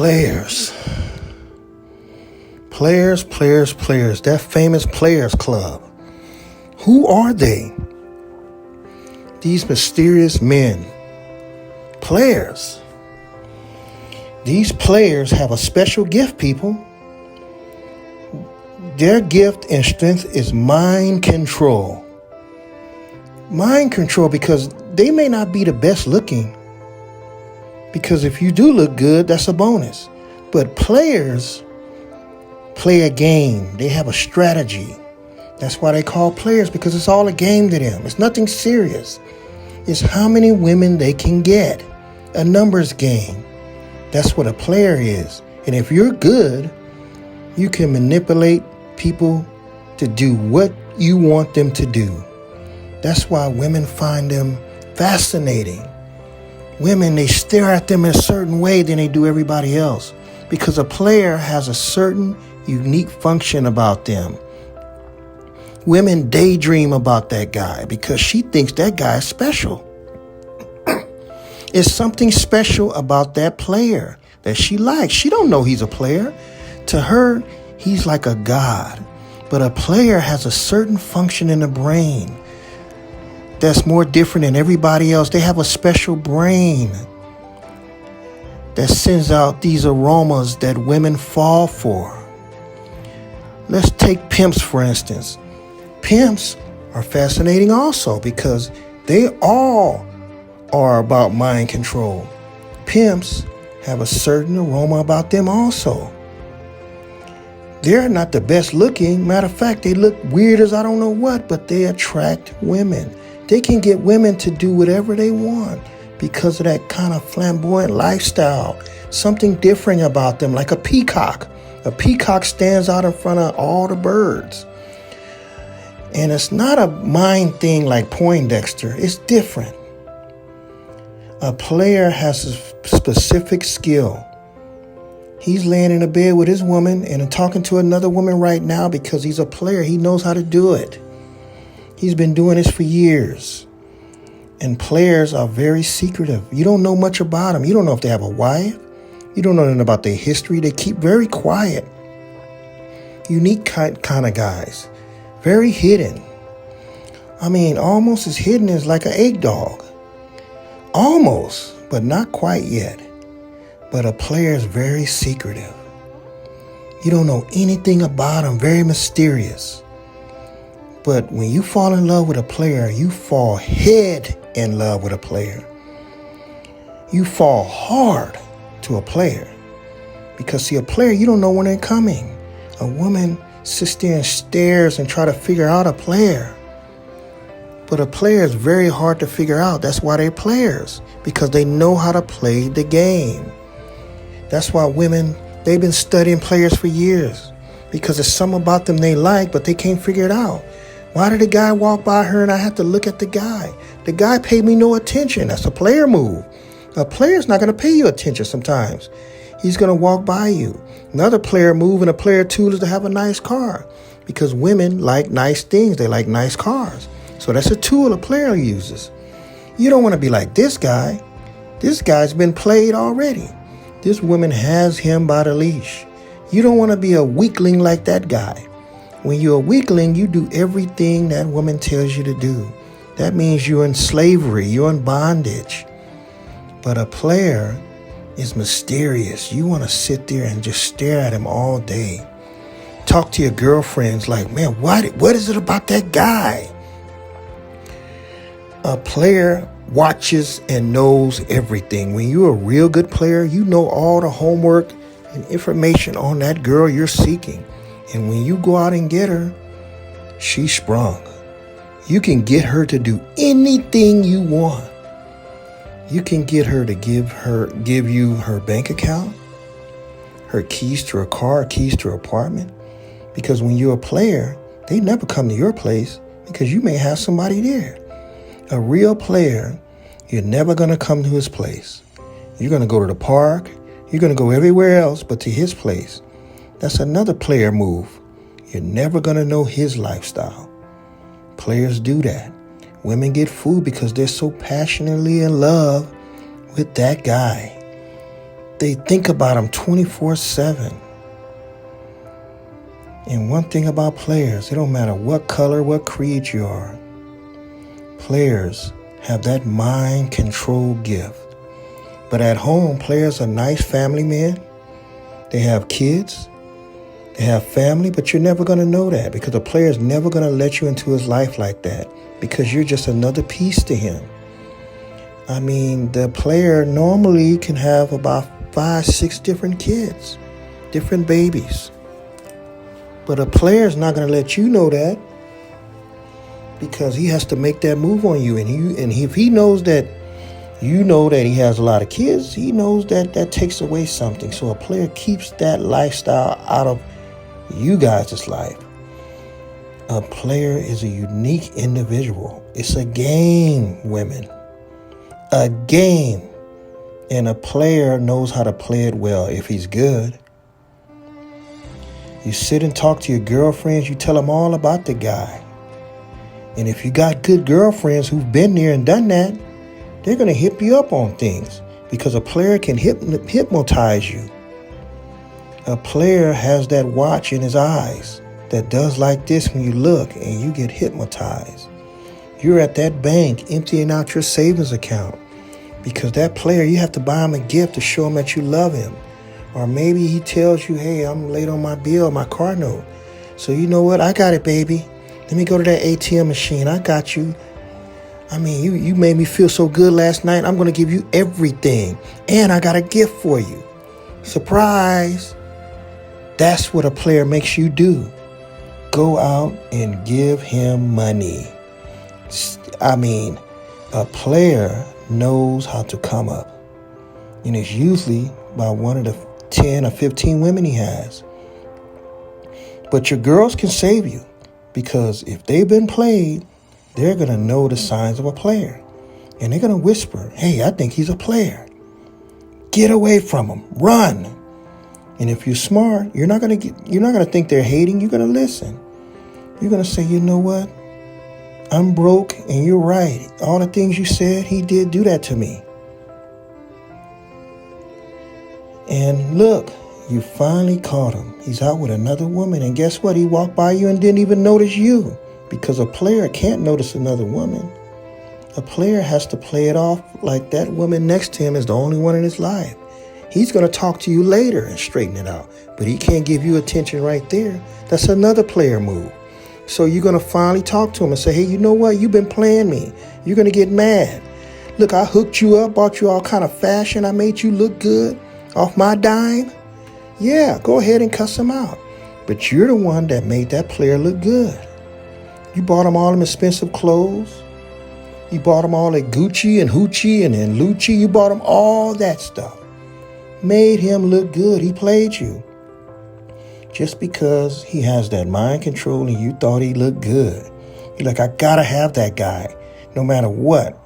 Players. Players. That famous Players Club. Who are they? These mysterious men. Players. These players have a special gift, people. Their gift and strength is mind control. Mind control, because they may not be the best looking. Because if you do look good, that's a bonus. But players play a game. They have a strategy. That's why they call players, because it's all a game to them. It's nothing serious. It's how many women they can get. A numbers game. That's what a player is. And if you're good, you can manipulate people to do what you want them to do. That's why women find them fascinating. Women, they stare at them in a certain way than they do everybody else, because a player has a certain unique function about them. Women daydream about that guy because she thinks that guy is special. It's something special about that player that she likes. She don't know he's a player. To her, he's like a god. But a player has a certain function in the brain that's more different than everybody else. They have a special brain that sends out these aromas that women fall for. Let's take pimps, for instance. Pimps are fascinating also because they all are about mind control. Pimps have a certain aroma about them also. They're not the best looking. Matter of fact, they look weird as I don't know what, but they attract women. They can get women to do whatever they want because of that kind of flamboyant lifestyle. Something different about them, like a peacock. A peacock stands out in front of all the birds. And it's not a mind thing like Poindexter. It's different. A player has a specific skill. He's laying in a bed with his woman and talking to another woman right now because he's a player. He knows how to do it. He's been doing this for years. And players are very secretive. You don't know much about them. You don't know if they have a wife. You don't know anything about their history. They keep very quiet. Unique kind of guys. Very hidden. I mean, almost as hidden as like an egg dog. Almost, but not quite yet. But a player is very secretive. You don't know anything about them. Very mysterious. But when you fall in love with a player, you fall head in love with a player. You fall hard to a player. Because see, a player, you don't know when they're coming. A woman sits there and stares and try to figure out a player. But a player is very hard to figure out. That's why they're players. Because they know how to play the game. That's why women, they've been studying players for years. Because there's something about them they like, but they can't figure it out. Why did the guy walk by her and I have to look at the guy? The guy paid me no attention. That's a player move. A player's not going to pay you attention sometimes. He's going to walk by you. Another player move and a player tool is to have a nice car. Because women like nice things. They like nice cars. So that's a tool a player uses. You don't want to be like this guy. This guy's been played already. This woman has him by the leash. You don't want to be a weakling like that guy. When you're a weakling, you do everything that woman tells you to do. That means you're in slavery. You're in bondage. But a player is mysterious. You want to sit there and just stare at him all day. Talk to your girlfriends like, man, what is it about that guy? A player watches and knows everything. When you're a real good player, you know all the homework and information on that girl you're seeking. And when you go out and get her, she's sprung. You can get her to do anything you want. You can get her to give you her bank account, her keys to her car, keys to her apartment. Because when you're a player, they never come to your place because you may have somebody there. A real player, you're never going to come to his place. You're going to go to the park. You're going to go everywhere else but to his place. That's another player move. You're never going to know his lifestyle. Players do that. Women get fooled because they're so passionately in love with that guy. They think about them 24/7. And one thing about players, it don't matter what color, what creed you are. Players have that mind control gift. But at home, players are nice family men. They have kids. They have family, but you're never going to know that because a player is never going to let you into his life like that because you're just another piece to him. I mean, the player normally can have about 5, 6 different kids, different babies. But a player is not going to let you know that because he has to make that move on you. And if he knows that you know that he has a lot of kids, he knows that that takes away something. So a player keeps that lifestyle out of you guys' life. A player is a unique individual. It's a game, women. A game. And a player knows how to play it well if he's good. You sit and talk to your girlfriends, you tell them all about the guy. And if you got good girlfriends who've been there and done that, they're going to hip you up on things because a player can hypnotize you. A player has that watch in his eyes that does like this when you look and you get hypnotized. You're at that bank emptying out your savings account because that player, you have to buy him a gift to show him that you love him. Or maybe he tells you, hey, I'm late on my bill, my car note. So you know what? I got it, baby. Let me go to that ATM machine. I got you. I mean, you made me feel so good last night. I'm going to give you everything. And I got a gift for you. Surprise. That's what a player makes you do. Go out and give him money. I mean, a player knows how to come up. And it's usually by one of the 10 or 15 women he has. But your girls can save you because if they've been played, they're going to know the signs of a player. And they're going to whisper, hey, I think he's a player. Get away from him. Run. And if you're smart, you're not going to think they're hating. You're going to listen. You're going to say, you know what? I'm broke and you're right. All the things you said, he did do that to me. And look, you finally caught him. He's out with another woman. And guess what? He walked by you and didn't even notice you. Because a player can't notice another woman. A player has to play it off like that woman next to him is the only one in his life. He's going to talk to you later and straighten it out. But he can't give you attention right there. That's another player move. So you're going to finally talk to him and say, hey, you know what? You've been playing me. You're going to get mad. Look, I hooked you up, bought you all kind of fashion. I made you look good off my dime. Yeah, go ahead and cuss him out. But you're the one that made that player look good. You bought him all them expensive clothes. You bought him all that Gucci and Hoochie and Lucci. You bought him all that stuff. Made him look good. He played you. Just because he has that mind control and you thought he looked good. You're like, I gotta have that guy, no matter what.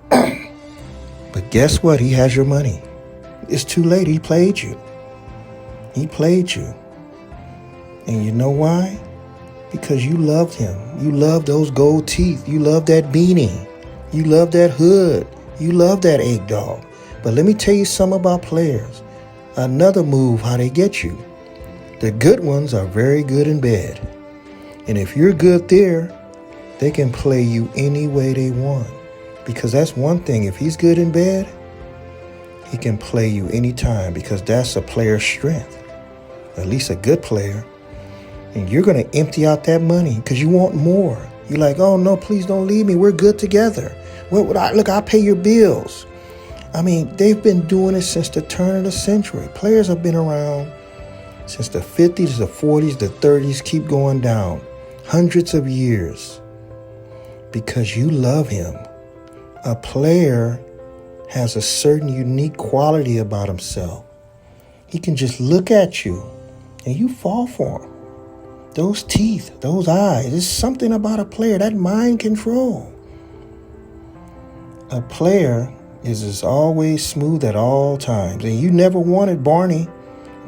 But guess what? He has your money. It's too late. He played you. He played you. And you know why? Because you loved him. You loved those gold teeth. You loved that beanie. You loved that hood. You loved that egg dog. But let me tell you something about players. Another move, how they get you. The good ones are very good in bed. And if you're good there, they can play you any way they want. Because that's one thing. If he's good in bed, he can play you anytime because that's a player's strength. At least a good player. And you're going to empty out that money because you want more. You're like, oh, no, please don't leave me. We're good together. Look, I'll pay your bills. I mean, they've been doing it since the turn of the century. Players have been around since the 50s, the 40s, the 30s, keep going down. Hundreds of years. Because you love him. A player has a certain unique quality about himself. He can just look at you and you fall for him. Those teeth, those eyes, there's something about a player, that mind control. A player is always smooth at all times. And you never wanted Barney.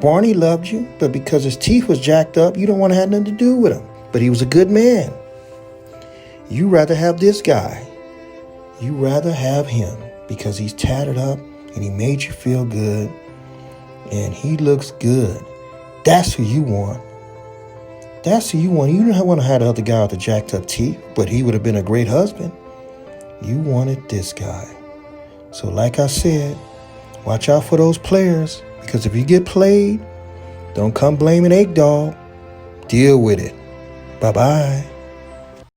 Barney loved you, but because his teeth was jacked up, you don't want to have nothing to do with him. But he was a good man. You rather have this guy. You rather have him because he's tatted up and he made you feel good, and he looks good. That's who you want. That's who you want. You don't want to have the other guy with the jacked up teeth, but he would have been a great husband. You wanted this guy. So like I said, watch out for those players, because if you get played, don't come blaming Egg Dog. Deal with it. Bye-bye.